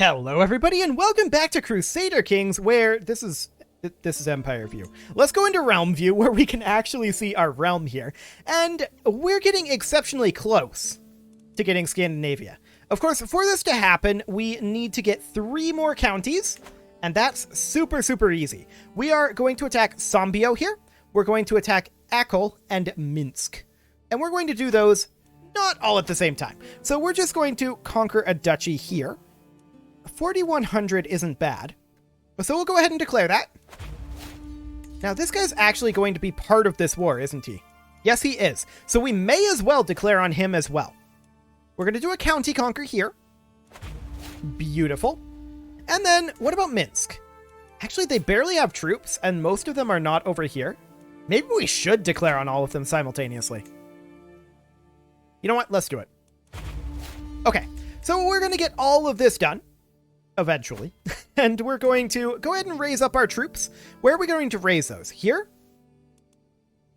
Hello everybody and welcome back to Crusader Kings, where this is Empire View. Let's go into Realm View where we can actually see our realm here. And we're getting exceptionally close to getting Scandinavia. Of course, for this to happen, we need to get 3 more counties, and that's super easy. We are going to attack Sambio here. We're going to attack Akel and Minsk. And we're going to do those not all at the same time. So we're just going to conquer a duchy here. 4,100 isn't bad. So we'll go ahead and declare that. Now, this guy's actually going to be part of this war, isn't he? Yes, he is. So we may as well declare on him as well. We're going to do a county conquer here. Beautiful. And then, what about Minsk? Actually, they barely have troops, and most of them are not over here. Maybe we should declare on all of them simultaneously. You know what? Let's do it. Okay, so we're going to get all of this done. Eventually. And we're going to go ahead and raise up our troops. Where are we going to raise those? Here?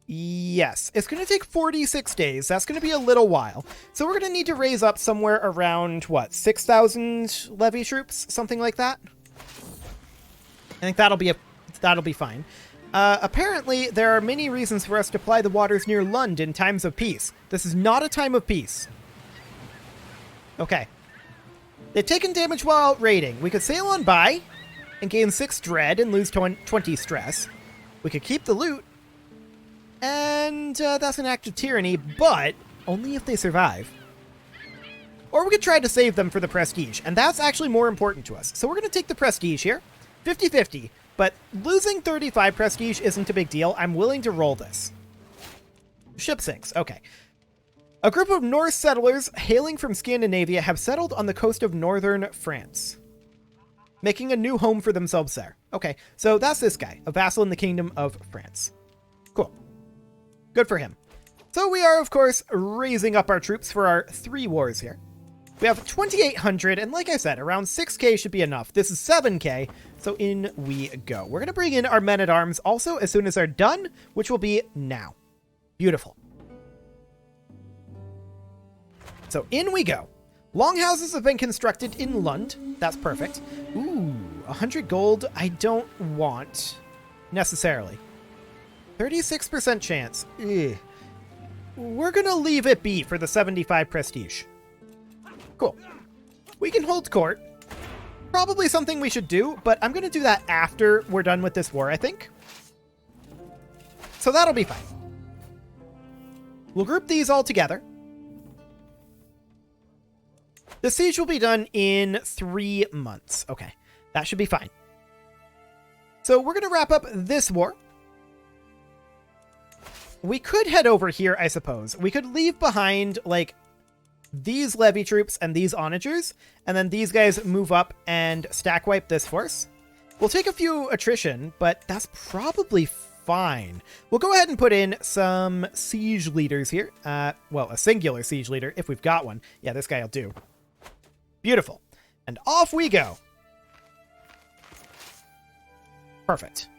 Yes. It's going to take 46 days. That's going to be a little while. So we're going to need to raise up somewhere around, what, 6,000 levy troops? Something like that? I think that'll be fine. Apparently, there are many reasons for us to ply the waters near Lund in times of peace. This is not a time of peace. Okay. They've taken damage while raiding. We could sail on by and gain 6 dread and lose 20 stress. We could keep the loot. And that's an act of tyranny, but only if they survive. Or we could try to save them for the prestige, and that's actually more important to us. So we're going to take the prestige here. 50-50, but losing 35 prestige isn't a big deal. I'm willing to roll this. Ship sinks. Okay. A group of Norse settlers hailing from Scandinavia have settled on the coast of northern France, making a new home for themselves there. Okay, so that's this guy, a vassal in the Kingdom of France. Cool. Good for him. So we are, of course, raising up our troops for our 3 wars here. We have 2,800, and like I said, around 6k should be enough. This is 7k, so in we go. We're going to bring in our men-at-arms also as soon as they're done, which will be now. Beautiful. So in we go. Longhouses have been constructed in Lund. That's perfect. Ooh, 100 gold I don't want necessarily. 36% chance. Ugh. We're going to leave it be for the 75 prestige. Cool. We can hold court. Probably something we should do, but I'm going to do that after we're done with this war, I think. So that'll be fine. We'll group these all together. The siege will be done in 3 months. Okay, that should be fine. So we're going to wrap up this war. We could head over here, I suppose. We could leave behind, like, these levy troops and these onagers, and then these guys move up and stack wipe this force. We'll take a few attrition, but that's probably fine. We'll go ahead and put in some siege leaders here. Well, a singular siege leader, if we've got one. Yeah, this guy will do. Beautiful. And off we go. Perfect.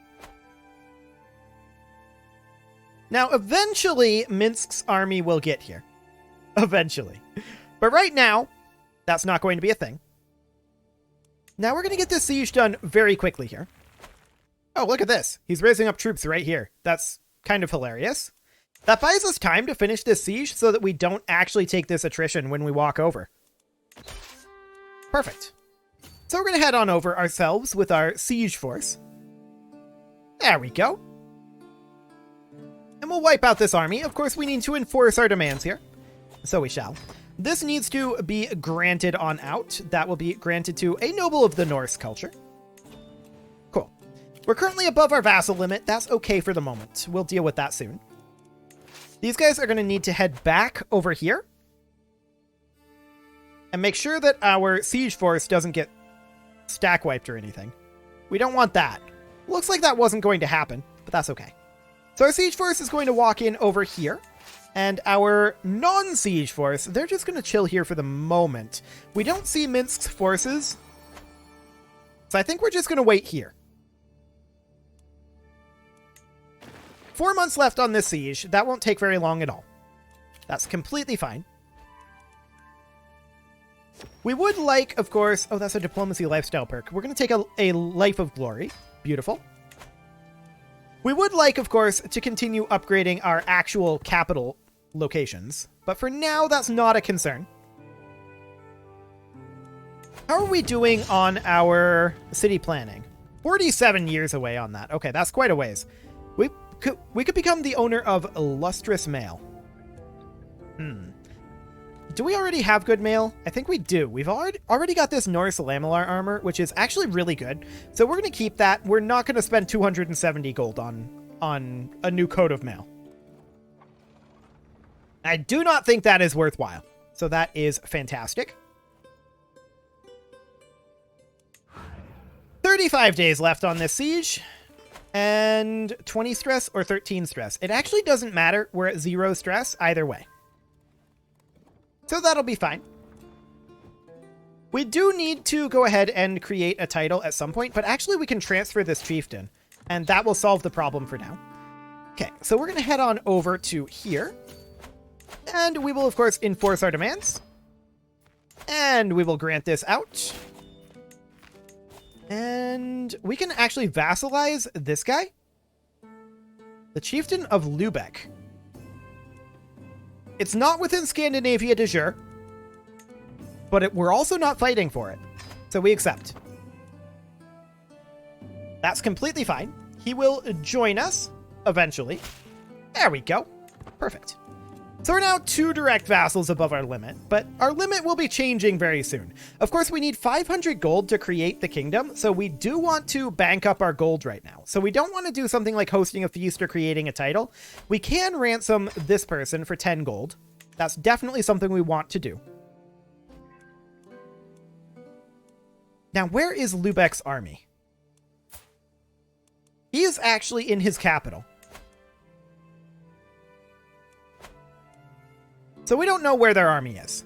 Now, eventually, Minsk's army will get here. Eventually. But right now, that's not going to be a thing. Now we're going to get this siege done very quickly here. Oh, look at this. He's raising up troops right here. That's kind of hilarious. That buys us time to finish this siege so that we don't actually take this attrition when we walk over. Perfect. So we're going to head on over ourselves with our siege force. There we go. And we'll wipe out this army. Of course, we need to enforce our demands here. So we shall. This needs to be granted on out. That will be granted to a noble of the Norse culture. Cool. We're currently above our vassal limit. That's okay for the moment. We'll deal with that soon. These guys are going to need to head back over here. And make sure that our siege force doesn't get stack wiped or anything. We don't want that. Looks like that wasn't going to happen, but that's okay. So our siege force is going to walk in over here. And our non-siege force, they're just going to chill here for the moment. We don't see Minsk's forces. So I think we're just going to wait here. 4 months left on this siege. That won't take very long at all. That's completely fine. We would like, of course... Oh, that's a diplomacy lifestyle perk. We're going to take a life of glory. Beautiful. We would like, of course, to continue upgrading our actual capital locations. But for now, that's not a concern. How are we doing on our city planning? 47 years away on that. Okay, that's quite a ways. We could become the owner of Lustrous Mail. Do we already have good mail? I think we do. We've already got this Norse Lamellar armor, which is actually really good. So we're going to keep that. We're not going to spend 270 gold on a new coat of mail. I do not think that is worthwhile. So that is fantastic. 35 days left on this siege. And 20 stress or 13 stress. It actually doesn't matter. We're at 0 stress either way. So that'll be fine. We do need to go ahead and create a title at some point, but actually we can transfer this chieftain, and that will solve the problem for now. Okay, so we're going to head on over to here, and we will, of course, enforce our demands. And we will grant this out. And we can actually vassalize this guy. The chieftain of Lübeck. It's not within Scandinavia de jure, but we're also not fighting for it. So we accept. That's completely fine. He will join us eventually. There we go. Perfect. So we're now 2 direct vassals above our limit, but our limit will be changing very soon. Of course, we need 500 gold to create the kingdom, so we do want to bank up our gold right now. So we don't want to do something like hosting a feast or creating a title. We can ransom this person for 10 gold. That's definitely something we want to do. Now, where is Lübeck's army? He is actually in his capital. So we don't know where their army is.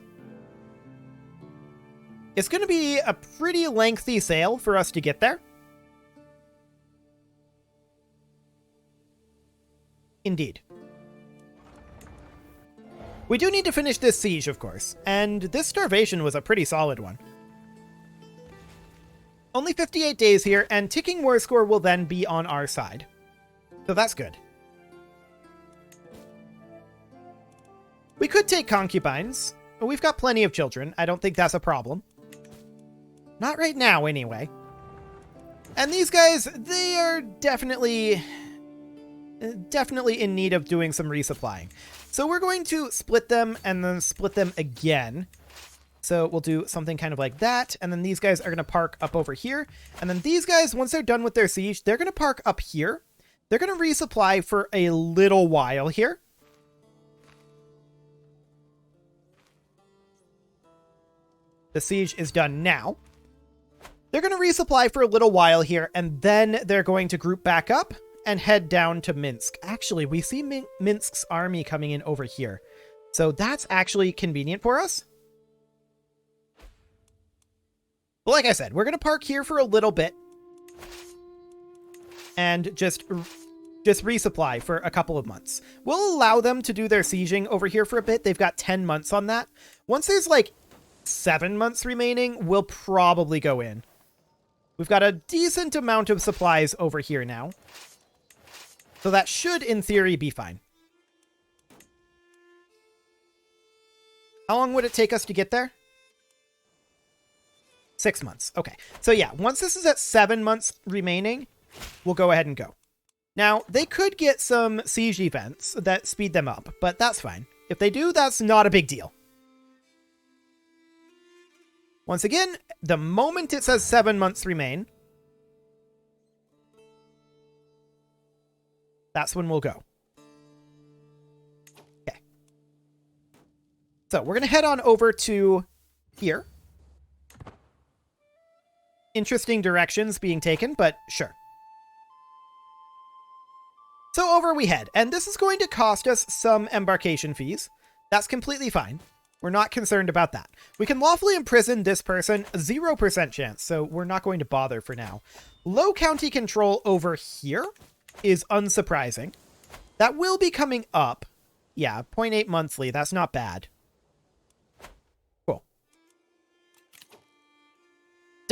It's going to be a pretty lengthy sail for us to get there. Indeed. We do need to finish this siege, of course, and this starvation was a pretty solid one. Only 58 days here, and ticking war score will then be on our side. So that's good. We could take concubines, but we've got plenty of children. I don't think that's a problem. Not right now, anyway. And these guys, they are definitely in need of doing some resupplying. So we're going to split them and then split them again. So we'll do something kind of like that. And then these guys are going to park up over here. And then these guys, once they're done with their siege, they're going to park up here. They're going to resupply for a little while here. The siege is done now. They're going to resupply for a little while here, and then they're going to group back up and head down to Minsk. Actually, we see Minsk's army coming in over here. So that's actually convenient for us. But like I said, we're going to park here for a little bit and just resupply for a couple of months. We'll allow them to do their sieging over here for a bit. They've got 10 months on that. Once there's like 7 months remaining, we'll probably go in. We've got a decent amount of supplies over here now. So that should, in theory, be fine. How long would it take us to get there? 6 months. Okay. So yeah, once this is at 7 months remaining, we'll go ahead and go. Now, they could get some siege events that speed them up, but that's fine. If they do, that's not a big deal. Once again, the moment it says 7 months remain, that's when we'll go. Okay. So we're going to head on over to here. Interesting directions being taken, but sure. So over we head, and this is going to cost us some embarkation fees. That's completely fine. We're not concerned about that. We can lawfully imprison this person, 0% chance, so we're not going to bother for now. Low county control over here is unsurprising. That will be coming up. Yeah, 0.8 monthly, that's not bad. Cool.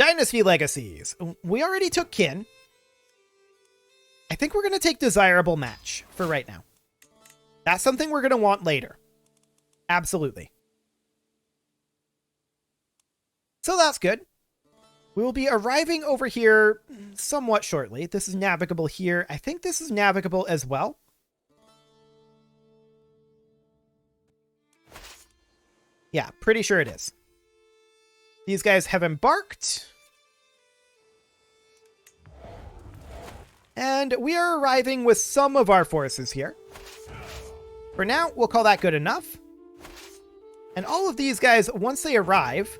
Dynasty legacies. We already took kin. I think we're going to take desirable match for right now. That's something we're going to want later. Absolutely. So that's good. We will be arriving over here somewhat shortly. This is navigable here. I think this is navigable as well. Yeah, pretty sure it is. These guys have embarked. And we are arriving with some of our forces here. For now, we'll call that good enough. And all of these guys, once they arrive,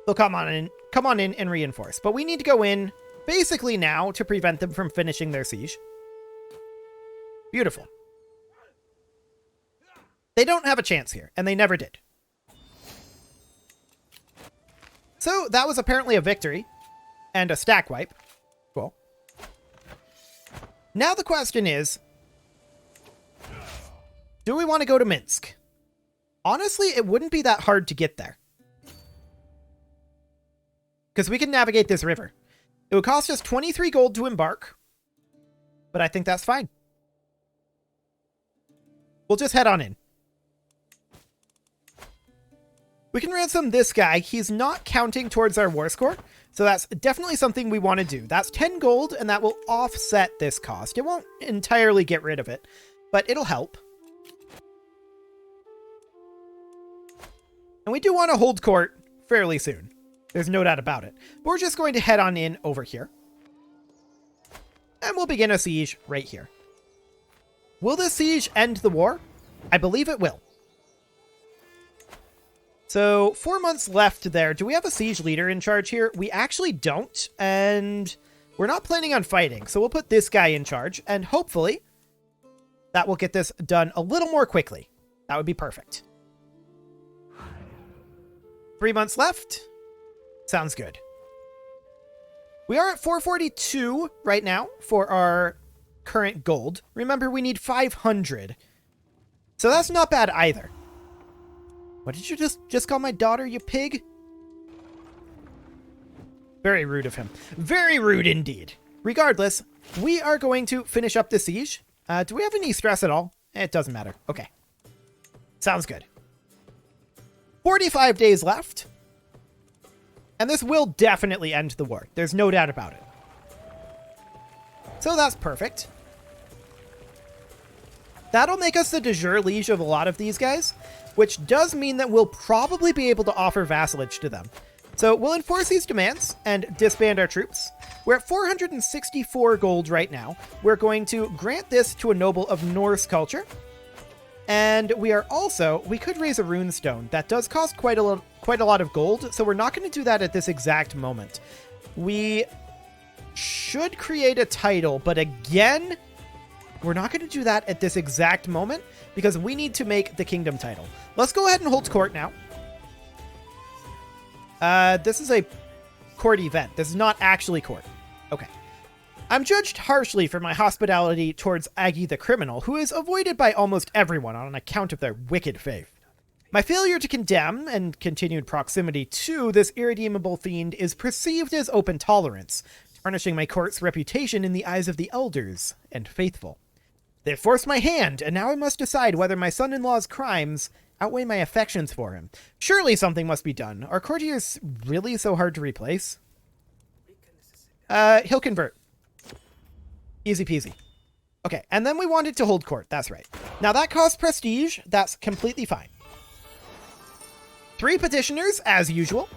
they'll come on in and reinforce. But we need to go in basically now to prevent them from finishing their siege. Beautiful. They don't have a chance here, and they never did. So that was apparently a victory and a stack wipe. Cool. Now the question is, do we want to go to Minsk? Honestly, it wouldn't be that hard to get there. Because we can navigate this river. It would cost us 23 gold to embark, but I think that's fine. We'll just head on in. We can ransom this guy. He's not counting towards our war score, so that's definitely something we want to do. That's 10 gold, and that will offset this cost. It won't entirely get rid of it, but it'll help. And we do want to hold court fairly soon. There's no doubt about it. But we're just going to head on in over here. And we'll begin a siege right here. Will this siege end the war? I believe it will. So 4 months left there. Do we have a siege leader in charge here? We actually don't. And we're not planning on fighting. So we'll put this guy in charge. And hopefully that will get this done a little more quickly. That would be perfect. 3 months left. Sounds good. We are at 442 right now for our current gold. Remember, we need 500. So that's not bad either. What did you just call my daughter, you pig? Very rude of him. Very rude indeed. Regardless, we are going to finish up the siege. Do we have any stress at all? It doesn't matter. Okay. Sounds good. 45 days left. And this will definitely end the war. There's no doubt about it. So that's perfect. That'll make us the de jure liege of a lot of these guys, which does mean that we'll probably be able to offer vassalage to them. So we'll enforce these demands and disband our troops. We're at 464 gold right now. We're going to grant this to a noble of Norse culture. And we are also, we could raise a rune stone. That does cost quite a lot of gold, so we're not going to do that at this exact moment. We should create a title, but again, we're not going to do that at this exact moment because we need to make the kingdom title. Let's go ahead and hold court now. This is a court event. This is not actually court. Okay. I'm judged harshly for my hospitality towards Aggie the criminal, who is avoided by almost everyone on account of their wicked faith. My failure to condemn and continued proximity to this irredeemable fiend is perceived as open tolerance, tarnishing my court's reputation in the eyes of the elders and faithful. They forced my hand, and now I must decide whether my son-in-law's crimes outweigh my affections for him. Surely something must be done. Are courtiers really so hard to replace? He'll convert. Easy peasy. Okay, and then we wanted to hold court. That's right. Now that costs prestige. That's completely fine. 3 petitioners, as usual.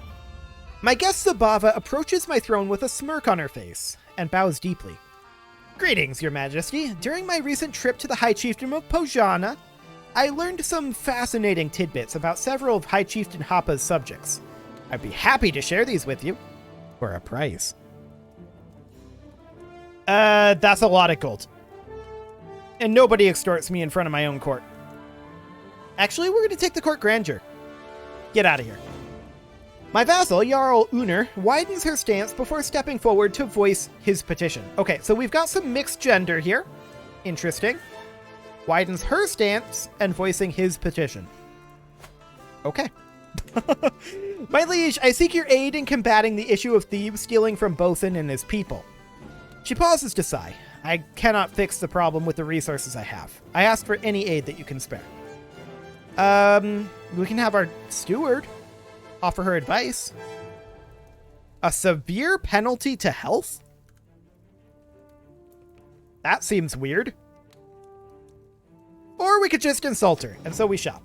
My guest Zabava approaches my throne with a smirk on her face and bows deeply. Greetings, Your Majesty. During my recent trip to the High Chiefdom of Pojana, I learned some fascinating tidbits about several of High Chieftain Happa's subjects. I'd be happy to share these with you for a price. That's a lot of gold. And nobody extorts me in front of my own court. Actually, we're going to take the court grandeur. Get out of here. My vassal, Jarl Uner, widens her stance before stepping forward to voice his petition. Okay, so we've got some mixed gender here. Interesting. Widens her stance and voicing his petition. Okay. My liege, I seek your aid in combating the issue of thieves stealing from Bothan and his people. She pauses to sigh. I cannot fix the problem with the resources I have. I ask for any aid that you can spare. We can have our steward offer her advice. A severe penalty to health? That seems weird. Or we could just insult her, and so we shall.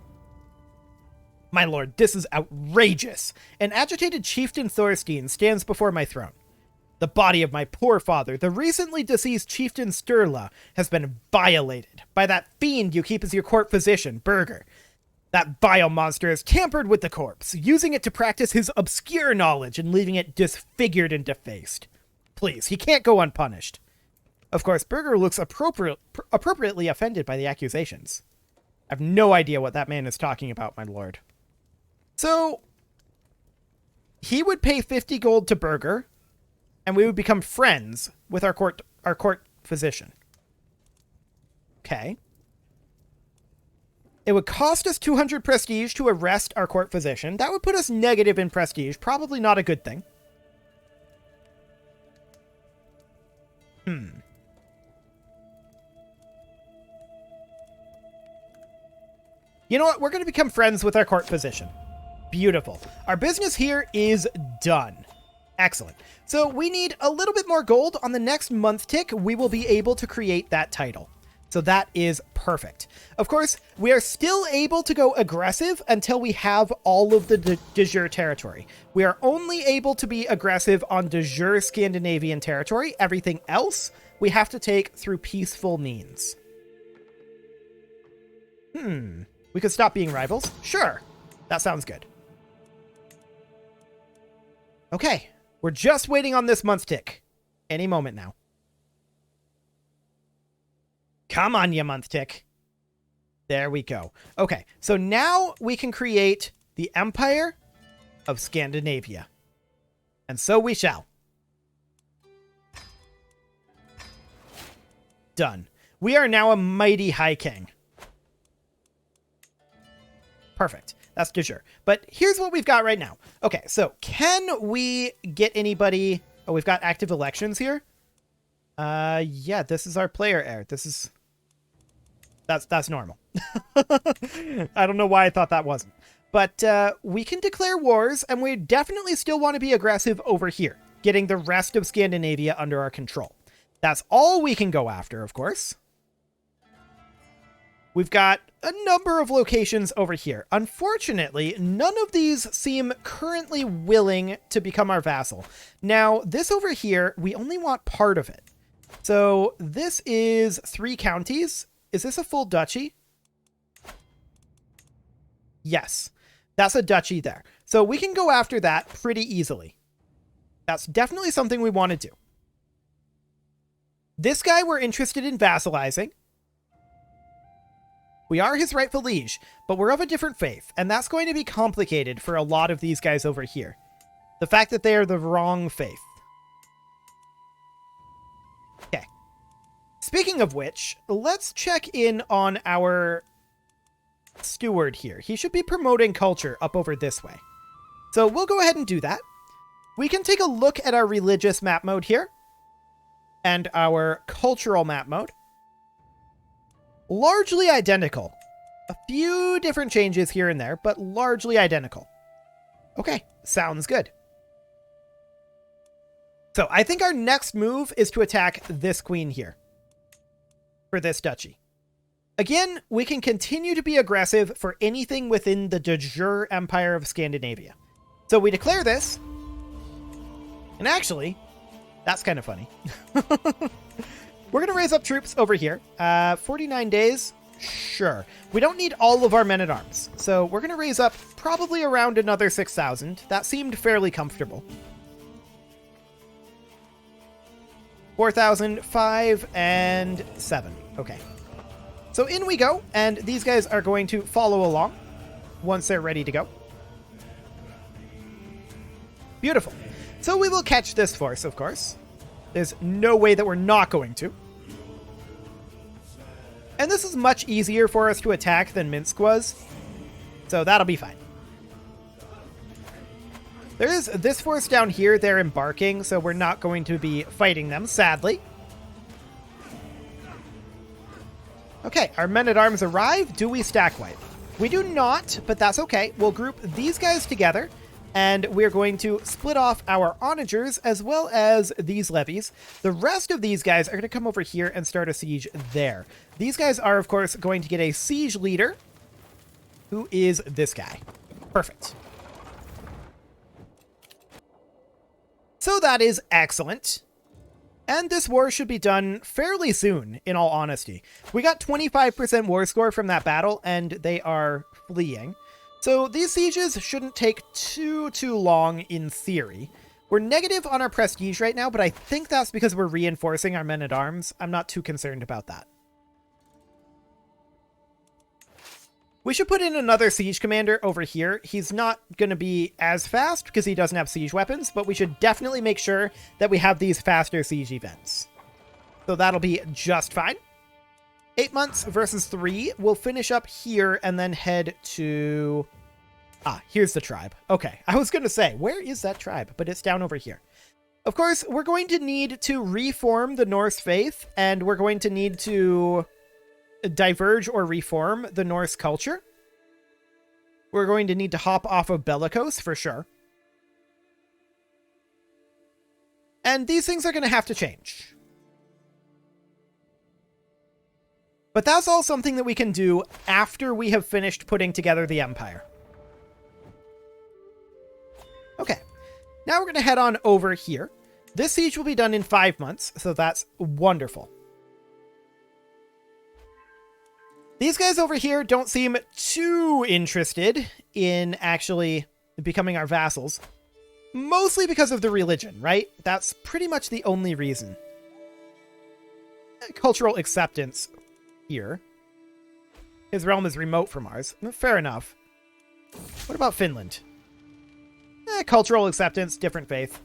My lord, this is outrageous. An agitated chieftain Thorstein stands before my throne. The body of my poor father, the recently deceased chieftain Sturla, has been violated by that fiend you keep as your court physician, Burger. That vile monster has tampered with the corpse, using it to practice his obscure knowledge and leaving it disfigured and defaced. Please, he can't go unpunished. Of course, Burger looks appropriately offended by the accusations. I have no idea what that man is talking about, my lord. So, he would pay 50 gold to Burger, and we would become friends with our court physician. Okay. It would cost us 200 prestige to arrest our court physician. That would put us negative in prestige. Probably not a good thing. You know what? We're going to become friends with our court physician. Beautiful. Our business here is done. Excellent. So we need a little bit more gold. On the next month tick, we will be able to create that title. So that is perfect. Of course, we are still able to go aggressive until we have all of the de jure territory. We are only able to be aggressive on de jure Scandinavian territory. Everything else we have to take through peaceful means. We could stop being rivals. Sure. That sounds good. Okay. We're just waiting on this month tick. Any moment now. Come on, you month tick. There we go. Okay, so now we can create the Empire of Scandinavia. And so we shall. Done. We are now a mighty high king. Perfect. That's de jure. But here's what we've got right now. Okay, so can we get anybody... Oh, we've got active elections here. Yeah, this is our player heir. This is... That's normal. I don't know why I thought that wasn't. But we can declare wars, and we definitely still want to be aggressive over here, getting the rest of Scandinavia under our control. That's all we can go after, of course. We've got a number of locations over here. Unfortunately, none of these seem currently willing to become our vassal. Now, this over here, we only want part of it. So this is 3 counties. Is this a full duchy? Yes, that's a duchy there. So we can go after that pretty easily. That's definitely something we want to do. This guy we're interested in vassalizing. We are his rightful liege, but we're of a different faith, and that's going to be complicated for a lot of these guys over here. The fact that they are the wrong faith. Okay. Speaking of which, let's check in on our steward here. He should be promoting culture up over this way. So we'll go ahead and do that. We can take a look at our religious map mode here and our cultural map mode. Largely identical. A few different changes here and there, but largely identical. Okay, sounds good. So I think our next move is to attack this queen here for this duchy. Again, we can continue to be aggressive for anything within the de jure Empire of Scandinavia. So we declare this. And actually, that's kind of funny. We're going to raise up troops over here. 49 days. Sure. We don't need all of our men-at-arms. So we're going to raise up probably around another 6,000. That seemed fairly comfortable. 4,000, 5, and 7. Okay. So in we go, and these guys are going to follow along once they're ready to go. Beautiful. So we will catch this force, of course. There's no way that we're not going to. And this is much easier for us to attack than Minsk was. So that'll be fine. There is this force down here. They're embarking, so we're not going to be fighting them, sadly. Okay, our men-at-arms arrive. Do we stack wipe? We do not, but that's okay. We'll group these guys together, and we're going to split off our onagers as well as these levies. The rest of these guys are going to come over here and start a siege there. These guys are, of course, going to get a siege leader, who is this guy. Perfect. So that is excellent. And this war should be done fairly soon, in all honesty. We got 25% war score from that battle, and they are fleeing. So these sieges shouldn't take too long in theory. We're negative on our prestige right now, but I think that's because we're reinforcing our men-at-arms. I'm not too concerned about that. We should put in another siege commander over here. He's not going to be as fast because he doesn't have siege weapons, but we should definitely make sure that we have these faster siege events. So that'll be just fine. 8 months versus 3. We'll finish up here and then head to... Ah, here's the tribe. Okay, I was going to say, where is that tribe? But it's down over here. Of course, we're going to need to reform the Norse faith, and we're going to need to diverge or reform the Norse culture. We're going to need to hop off of Bellicose for sure. And these things are going to have to change. But that's all something that we can do after we have finished putting together the empire. Okay, now we're going to head on over here. This siege will be done in 5 months, so that's wonderful. These guys over here don't seem too interested in actually becoming our vassals. Mostly because of the religion, right? That's pretty much the only reason. Cultural acceptance here. His realm is remote from ours. Fair enough. What about Finland? Cultural acceptance, different faith.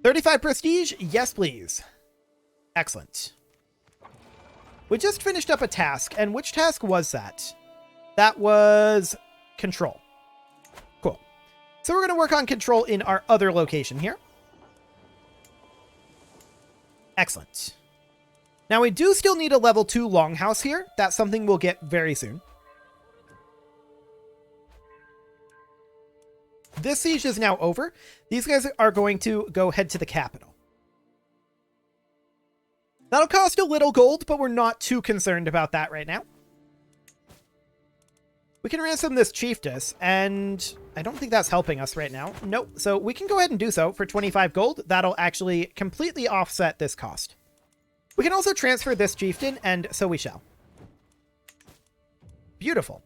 35 prestige? Yes, please. Excellent. We just finished up a task, and which task was that? That was control. Cool. So we're going to work on control in our other location here. Excellent. Now we do still need a level 2 longhouse here. That's something we'll get very soon. This siege is now over. These guys are going to go head to the capital. That'll cost a little gold, but we're not too concerned about that right now. We can ransom this chiefess, and I don't think that's helping us right now. Nope, so we can go ahead and do so for 25 gold. That'll actually completely offset this cost. We can also transfer this chieftain, and so we shall. Beautiful.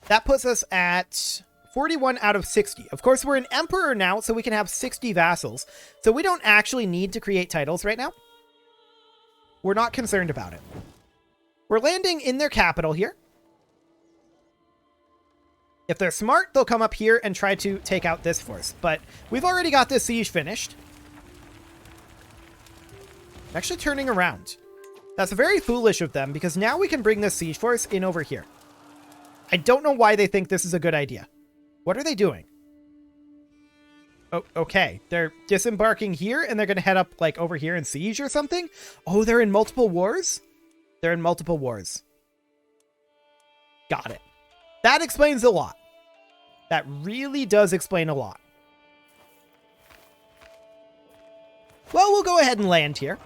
That puts us at 41 out of 60. Of course, we're an emperor now, so we can have 60 vassals. So we don't actually need to create titles right now. We're not concerned about it. We're landing in their capital here. If they're smart, they'll come up here and try to take out this force. But we've already got this siege finished. Actually turning around. That's very foolish of them, because now we can bring this siege force in over here. I don't know why they think this is a good idea. What are they doing? Oh, okay. They're disembarking here, and they're going to head up, like, over here and siege or something? Oh, they're in multiple wars? They're in multiple wars. Got it. That explains a lot. That really does explain a lot. Well, we'll go ahead and land here.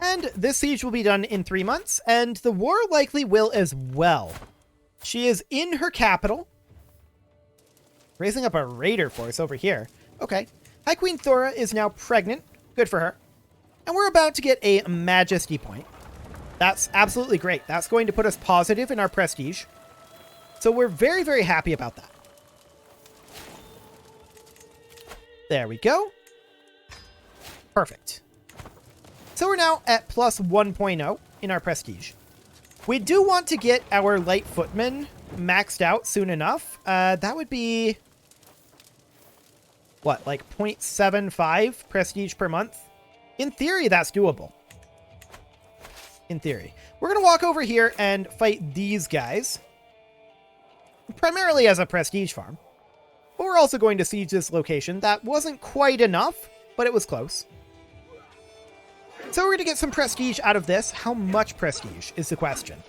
And this siege will be done in 3 months, and the war likely will as well. She is in her capital. Raising up a raider force over here. Okay. High Queen Thora is now pregnant. Good for her. And we're about to get a majesty point. That's absolutely great. That's going to put us positive in our prestige. So we're very, very happy about that. There we go. Perfect. So we're now at plus 1.0 in our prestige. We do want to get our light footmen maxed out soon enough. That would be... what, like 0.75 prestige per month? In theory, that's doable. In theory. We're going to walk over here and fight these guys. primarily as a prestige farm. But we're also going to siege this location. That wasn't quite enough, but it was close. So we're going to get some prestige out of this. How much prestige is the question?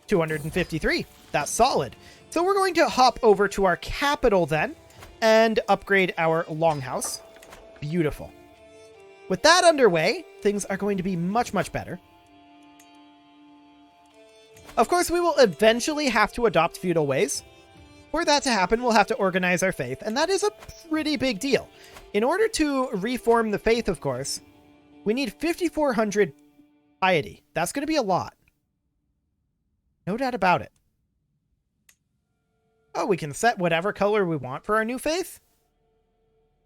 253. That's solid. So we're going to hop over to our capital then and upgrade our longhouse. Beautiful. With that underway, things are going to be much, much better. Of course, we will eventually have to adopt feudal ways. For that to happen, we'll have to organize our faith, and that is a pretty big deal. In order to reform the faith, of course, we need 5,400 piety. That's going to be a lot. No doubt about it. Oh, we can set whatever color we want for our new faith?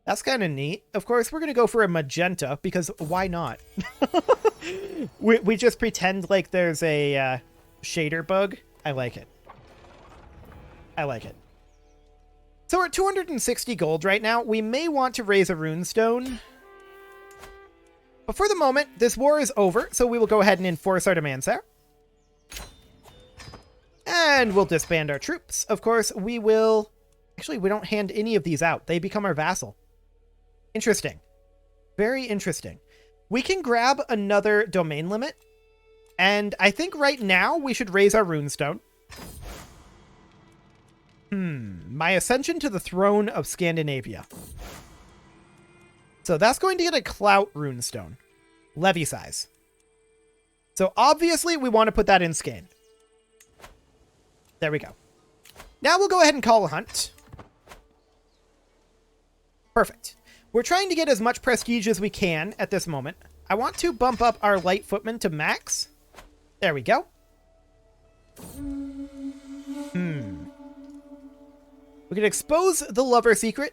That's kind of neat. Of course, we're going to go for a magenta, because why not? we just pretend like there's a shader bug. I like it. I like it. So we're at 260 gold right now. We may want to raise a runestone. But for the moment, this war is over, so we will go ahead and enforce our demands there. And we'll disband our troops. Of course, we will... Actually, we don't hand any of these out. They become our vassal. Interesting. Very interesting. We can grab another domain limit. And I think right now we should raise our runestone. My ascension to the throne of Scandinavia. So that's going to get a clout runestone. Levy size. So obviously we want to put that in Scan. There we go. Now we'll go ahead and call a hunt. Perfect. We're trying to get as much prestige as we can at this moment. I want to bump up our light footmen to max. There we go. We can expose the lover secret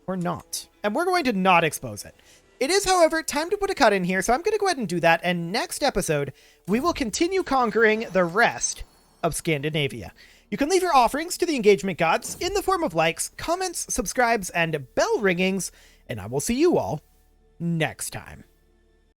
or not. And we're going to not expose it. It is, however, time to put a cut in here, so I'm going to go ahead and do that. And next episode, we will continue conquering the rest of Scandinavia. You can leave your offerings to the engagement gods in the form of likes, comments, subscribes, and bell ringings, and I will see you all next time.